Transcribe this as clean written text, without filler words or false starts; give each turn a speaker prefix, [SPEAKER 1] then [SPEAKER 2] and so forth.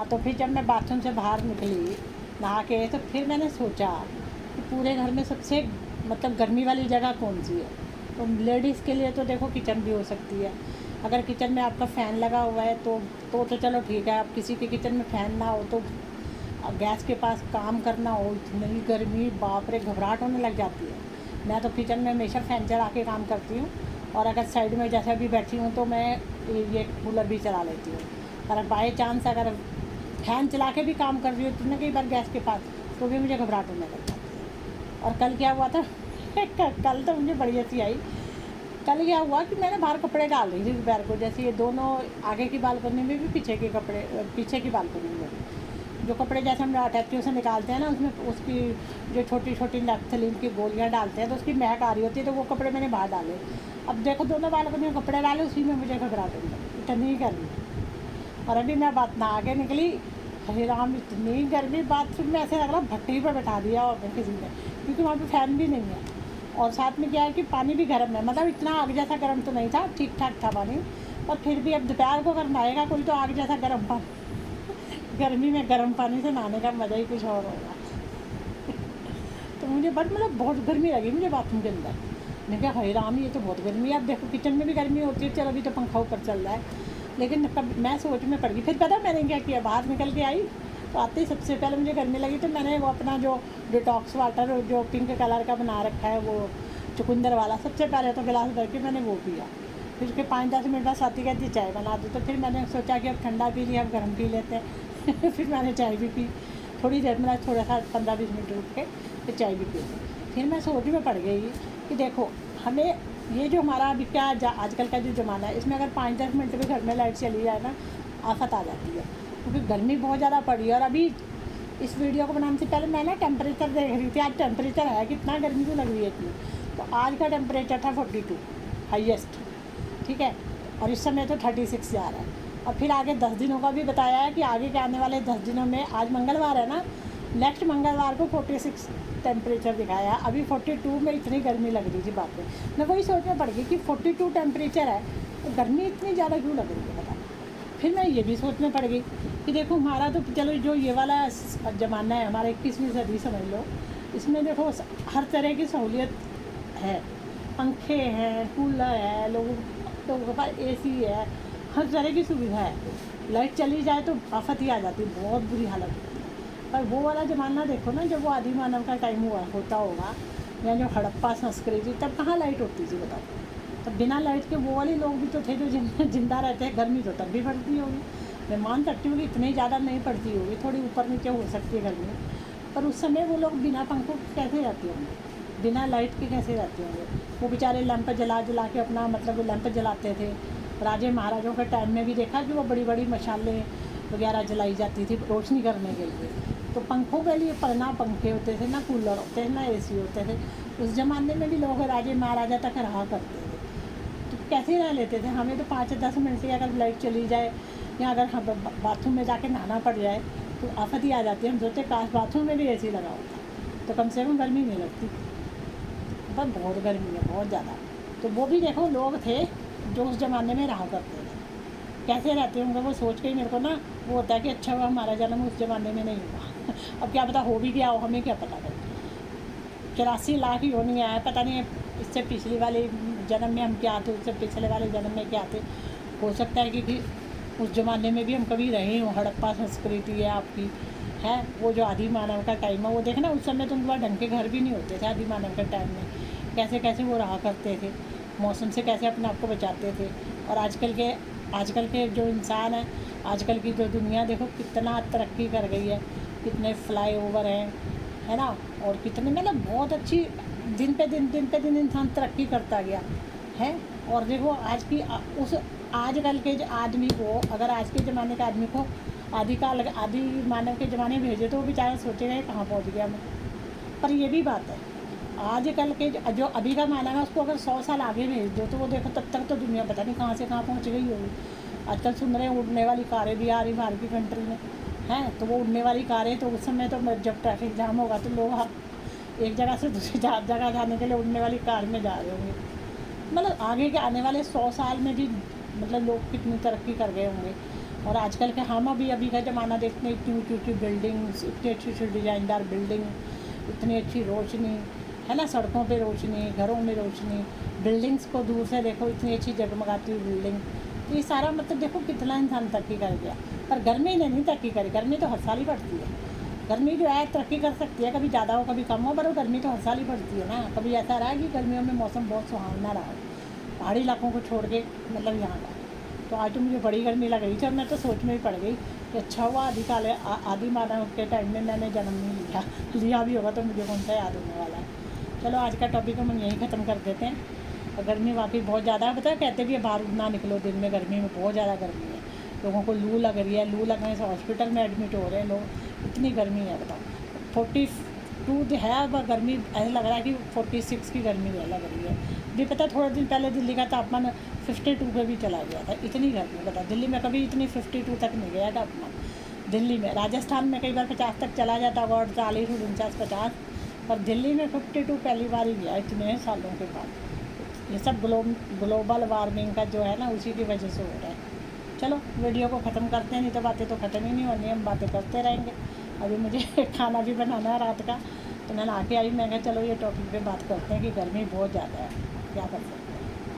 [SPEAKER 1] हाँ, तो फिर जब मैं बाथरूम से बाहर निकली नहा के, तो फिर मैंने सोचा कि पूरे घर में सबसे मतलब गर्मी वाली जगह कौन सी है। तो लेडीज़ के लिए तो देखो किचन भी हो सकती है। अगर किचन में आपका फ़ैन लगा हुआ है तो चलो ठीक है। अब किसी के किचन में फ़ैन ना हो तो गैस के पास काम करना हो, इतनी गर्मी, बाप रे, घबराहट होने लग जाती है। मैं तो किचन में हमेशा फ़ैन चला के काम करती हूँ, और अगर साइड में जैसे भी बैठी हूँ तो मैं ये कूलर भी चला लेती हूँ। और बाई चांस अगर फ़ैन चला के भी काम कर रही हूँ तो ना कई बार गैस के पास, तो भी मुझे घबराहट होने लग जाती है। और कल क्या हुआ था कल तो मुझे बड़ी हंसी आई। कल क्या हुआ कि मैंने बाहर कपड़े डाल रही थी दोपहर को, जैसे ये दोनों आगे की बालकनी में भी, पीछे के कपड़े, पीछे की बालकनी में भी, जो कपड़े जैसे हम अटैचियों से निकालते हैं ना, उसमें उसकी जो छोटी छोटी नैप्थलीन की गोलियां डालते हैं तो उसकी महक आ रही होती है, तो वो कपड़े मैंने बाहर डाले। अब देखो दोनों बालकनी में कपड़े डाले, उसी में मुझे घबराहट होने लगी, इतनी गर्मी। और अभी मैं बात ना आगे निकली, हे राम, इतनी गर्मी, बाथरूम में ऐसे लग रहा भट्टी पर बैठा दिया और किसी ने, क्योंकि वहाँ पे फ़ैन भी नहीं है। और साथ में क्या है कि पानी भी गर्म है, मतलब इतना आग जैसा गर्म तो नहीं था, ठीक ठाक था पानी। और फिर भी अब दोपहर को अगर नहाएगा कोई तो आग जैसा गर्म पानी गर्मी में गर्म पानी से नहाने का मज़ा ही कुछ और होगा। तो मुझे बट मतलब बहुत गर्मी लगी मुझे बाथरूम के अंदर। मैंने कहा हाय राम, ये तो बहुत गर्मी है। अब देखो किचन में भी गर्मी होती है, चलो अभी तो पंखा ऊपर चल रहा है, लेकिन कब मैं सोच में पड़ गई। फिर पता मैंने क्या किया, बाहर निकल के आई तो आते ही सबसे पहले मुझे गर्मी लगी, तो मैंने वो अपना जो डिटॉक्स वाटर जो पिंक कलर का बना रखा है, वो चुकंदर वाला, सबसे पहले तो गिलास भर के मैंने वो पिया। फिर उसके 5-10 मिनट बाद साथी कहती चाय बना दो, तो फिर मैंने सोचा कि अब ठंडा पी लिया, अब गर्म पी लेते हैं फिर मैंने चाय भी पी। थोड़ी देर में थोड़ा सा 15-20 मिनट रुक के फिर चाय भी पी। फिर मैं सोच में पड़ गई कि देखो हमें ये जो हमारा अभी क्या आजकल का जो ज़माना है, इसमें अगर 5-10 मिनट भी घर में लाइट चली जाए ना, आफत आ जाती है, क्योंकि गर्मी बहुत ज़्यादा पड़ी है। और अभी इस वीडियो को बनाने से पहले मैं ना टेम्परेचर देख रही थी, आज टेम्परेचर है कितना, गर्मी क्यों लग रही है इतनी। तो आज का टेम्परेचर था 42 हाईएस्ट, ठीक है, और इस समय तो 36 जा रहा है। और फिर आगे 10 दिनों का भी बताया है कि आगे के आने वाले 10 दिनों में, आज मंगलवार है ना, नेक्स्ट मंगलवार को 46 टेम्परेचर दिखाया। अभी 42 में इतनी गर्मी लग रही थी, बात में मैं वही सोचने पड़ गई कि 42 टेम्परेचर है तो गर्मी इतनी ज़्यादा क्यों लग रही है पता। फिर मैं ये भी सोचने पड़ गई कि देखो हमारा तो चलो जो ये वाला ज़माना है, हमारा 21वीं सदी समझ लो, इसमें देखो हर तरह की सहूलियत है, पंखे हैं, कूलर है, लोगों के पास एसी है, हर तरह की सुविधा है। लाइट चली जाए तो आफत ही आ जाती, बहुत बुरी हालत होती है। पर वो वाला ज़माना देखो ना, जब वो आदि मानव का टाइम हुआ होता होगा, या जो हड़प्पा संस्कृति, तब कहाँ लाइट होती थी बताओ। तब बिना लाइट के वो वाले लोग भी तो थे जो जिंदा रहते हैं। गर्मी तो तब भी पड़ती होगी, मैं मान सकती हूँ कि इतनी ज़्यादा नहीं पड़ती होगी, थोड़ी ऊपर नीचे हो सकती है गर्मी, पर उस समय वो लोग बिना पंखों के कैसे रहते होंगे, बिना लाइट के कैसे रहते होंगे। वो बेचारे लैंप जला जला के अपना मतलब लैंप जलाते थे। राजे महाराजों के टाइम में भी देखा कि वो बड़ी बड़ी मशालें वगैरह जलाई जाती थी रोशनी करने के लिए। तो पंखों के लिए पर ना पंखे होते थे, ना कूलर होते थे, ना एसी होते थे। उस ज़माने में भी लोग राजे महाराजा तक रहा करते थे, तो कैसे रह लेते थे। हमें तो 5-10 मिनट की अगर लाइट चली जाए, या अगर हम बाथरूम में जाके नहाना पड़ जाए तो आफत ही आ जाती है। हम सोचते काश बाथरूम में भी एसी लगा होता तो कम से कम गर्मी नहीं लगती, पर बहुत गर्मी है, बहुत ज़्यादा। तो वो भी देखो लोग थे जो उस ज़माने में रहा करते थे, कैसे रहते होंगे वो सोच के ही मेरे को ना वो होता है कि अच्छा हुआ हमारा जन्म उस ज़माने में नहीं हुआ अब क्या पता हो भी गया हो, हमें क्या पता। 84 लाख ही होनी है, पता नहीं इससे पिछली वाले जन्म में हम क्या थे, उससे पिछले वाले जन्म में क्या थे। हो सकता है कि उस ज़माने में भी हम कभी रहे हों। हड़प्पा संस्कृति है आपकी, है वो जो आदि मानव का टाइम है, वो देखना उस समय तो उनके पास ढंग के घर भी नहीं होते थे। आदि मानव के टाइम में कैसे कैसे वो रहा करते थे, मौसम से कैसे अपने आप को बचाते थे। और आजकल के जो इंसान हैं, आजकल की जो दुनिया देखो कितना तरक्की कर गई है, कितने फ्लाईओवर हैं, है ना, और कितने मतलब बहुत अच्छी दिन पे दिन इंसान तरक्की करता गया है। और देखो उस आजकल के आदमी को, अगर आज के ज़माने के आदमी को आदि मानव के ज़माने में भेजे तो वो बेचारा सोचेगा कहाँ पहुँच गया मैं। पर ये भी बात है, आजकल के जो अभी का मानव है उसको अगर 100 साल आगे भेज दो तो वो देखो तब तक तो दुनिया पता नहीं कहाँ से कहाँ पहुँच गई होगी। आजकल सुन रहे हैं उड़ने वाली कारें भी आ रही बाहर की कंट्री में, हैं, तो वो उड़ने वाली कारें, तो उस समय तो जब ट्रैफिक जाम होगा तो लोग एक जगह से दूसरी जगह जाने के लिए उड़ने वाली कार में जा रहे होंगे। मतलब आगे के आने वाले 100 साल में भी मतलब लोग कितनी तरक्की कर गए होंगे। और आजकल के हम अभी का ज़माना देखते हैं, इतनी ऊँची ऊँची बिल्डिंग्स, इतनी अच्छी अच्छी डिज़ाइनदार बिल्डिंग, इतनी अच्छी रोशनी, है ना, सड़कों पे रोशनी, घरों में रोशनी, बिल्डिंग्स को दूर से देखो इतनी अच्छी जगमगाती हुई बिल्डिंग। तो ये सारा मतलब देखो कितना इंसान तरक्की कर गया। पर गर्मी ने नहीं तरक्की करी, गर्मी तो हर साल ही बढ़ती है। गर्मी जो है तरक्की कर सकती है, कभी ज़्यादा हो कभी कम हो, पर वो गर्मी तो हर साल ही बढ़ती है ना। कभी ऐसा रहा है कि गर्मियों में मौसम बहुत सुहावना रहा हो पहाड़ी इलाकों को छोड़ के, मतलब यहाँ का। तो आज तो मुझे बड़ी गर्मी लग रही थी और मैं तो सोच में ही पड़ गई कि अच्छा हुआ आदि मानव के टाइम में मैंने जन्म नहीं लिया भी होगा तो मुझे कौन सा याद होने वाला है। चलो आज का टॉपिक हम यहीं ख़त्म कर देते हैं। और गर्मी वाकई बहुत ज़्यादा है, बताया कहते भी है बाहर ना निकलो दिन में, गर्मी में बहुत ज़्यादा गर्मी है। लोगों को लू लग रही है, लू लगने से हॉस्पिटल में एडमिट हो रहे हैं लोग, इतनी गर्मी है बताओ। 42 है, अब गर्मी ऐसा लग रहा है कि 46 की गर्मी है लग रही है। भी पता थोड़े दिन पहले दिल्ली का तापमान 52 पे भी चला गया था, इतनी गर्मी। बता दिल्ली में कभी इतनी 52 तक नहीं गया तापमान। दिल्ली में, राजस्थान में कई बार 50 तक चला जाता होगा, 48, 49, 50, पर दिल्ली में 52 पहली बार ही गया इतने सालों के बाद। ये सब ग्लोबल वार्मिंग का जो है ना, उसी की वजह से हो रहा है। चलो वीडियो को ख़त्म करते हैं, नहीं तो बातें तो ख़त्म ही नहीं होनी, हम बातें करते रहेंगे। अभी मुझे खाना भी बनाना है रात का, तो मैं आके आई, मैं कहा चलो ये टॉपिक पे बात करते हैं कि गर्मी बहुत ज़्यादा है, क्या कर सकते हैं।